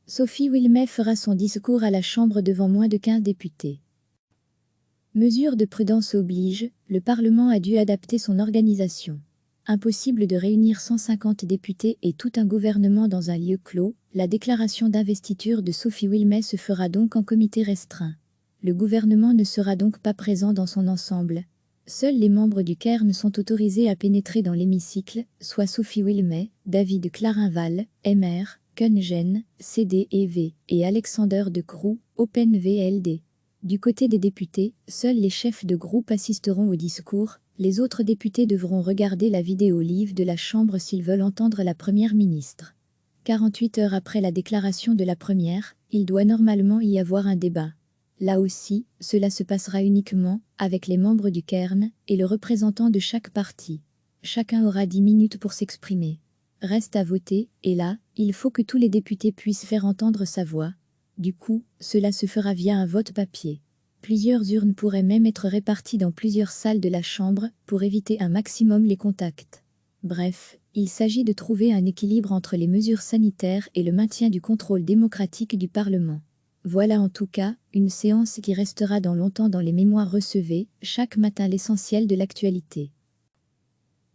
Sophie Wilmès fera son discours à la Chambre devant moins de 15 députés. Mesure de prudence oblige, le Parlement a dû adapter son organisation. Impossible de réunir 150 députés et tout un gouvernement dans un lieu clos, la déclaration d'investiture de Sophie Wilmès se fera donc en comité restreint. Le gouvernement ne sera donc pas présent dans son ensemble. Seuls les membres du Cairn sont autorisés à pénétrer dans l'hémicycle, soit Sophie Wilmès, David Clarinval, MR, Kungen, CD&V, et Alexander De Croo, Open VLD. Du côté des députés, seuls les chefs de groupe assisteront au discours, les autres députés devront regarder la vidéo live de la Chambre s'ils veulent entendre la Première ministre. 48 heures après la déclaration de la Première, il doit normalement y avoir un débat. Là aussi, cela se passera uniquement avec les membres du Cairn et le représentant de chaque parti. Chacun aura 10 minutes pour s'exprimer. Reste à voter, et là, il faut que tous les députés puissent faire entendre sa voix. Du coup, cela se fera via un vote papier. Plusieurs urnes pourraient même être réparties dans plusieurs salles de la Chambre pour éviter un maximum les contacts. Bref, il s'agit de trouver un équilibre entre les mesures sanitaires et le maintien du contrôle démocratique du Parlement. Voilà en tout cas une séance qui restera dans longtemps dans les mémoires. Recevez chaque matin l'essentiel de l'actualité.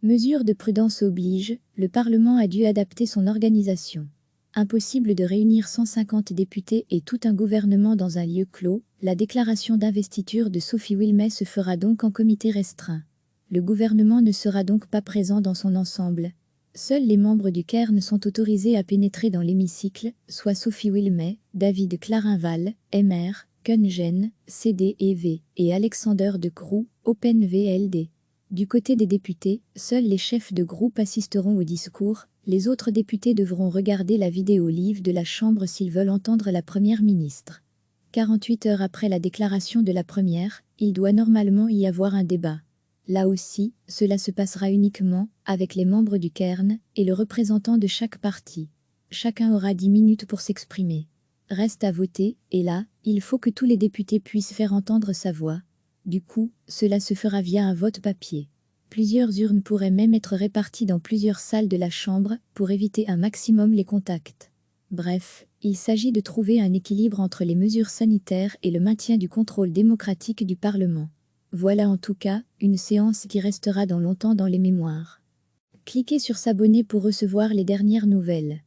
Mesure de prudence oblige, le Parlement a dû adapter son organisation. Impossible de réunir 150 députés et tout un gouvernement dans un lieu clos, la déclaration d'investiture de Sophie Wilmès se fera donc en comité restreint. Le gouvernement ne sera donc pas présent dans son ensemble. Seuls les membres du Cairn sont autorisés à pénétrer dans l'hémicycle, soit Sophie Wilmès, David Clarinval, MR, Kungen, CD&V, et Alexander De Croo, Open VLD. Du côté des députés, seuls les chefs de groupe assisteront au discours, les autres députés devront regarder la vidéo live de la Chambre s'ils veulent entendre la Première ministre. 48 heures après la déclaration de la Première, il doit normalement y avoir un débat. Là aussi, cela se passera uniquement avec les membres du Cairn et le représentant de chaque parti. Chacun aura 10 minutes pour s'exprimer. Reste à voter, et là, il faut que tous les députés puissent faire entendre sa voix. Du coup, cela se fera via un vote papier. Plusieurs urnes pourraient même être réparties dans plusieurs salles de la Chambre pour éviter un maximum les contacts. Bref, il s'agit de trouver un équilibre entre les mesures sanitaires et le maintien du contrôle démocratique du Parlement. Voilà en tout cas une séance qui restera dans longtemps dans les mémoires. Cliquez sur s'abonner pour recevoir les dernières nouvelles.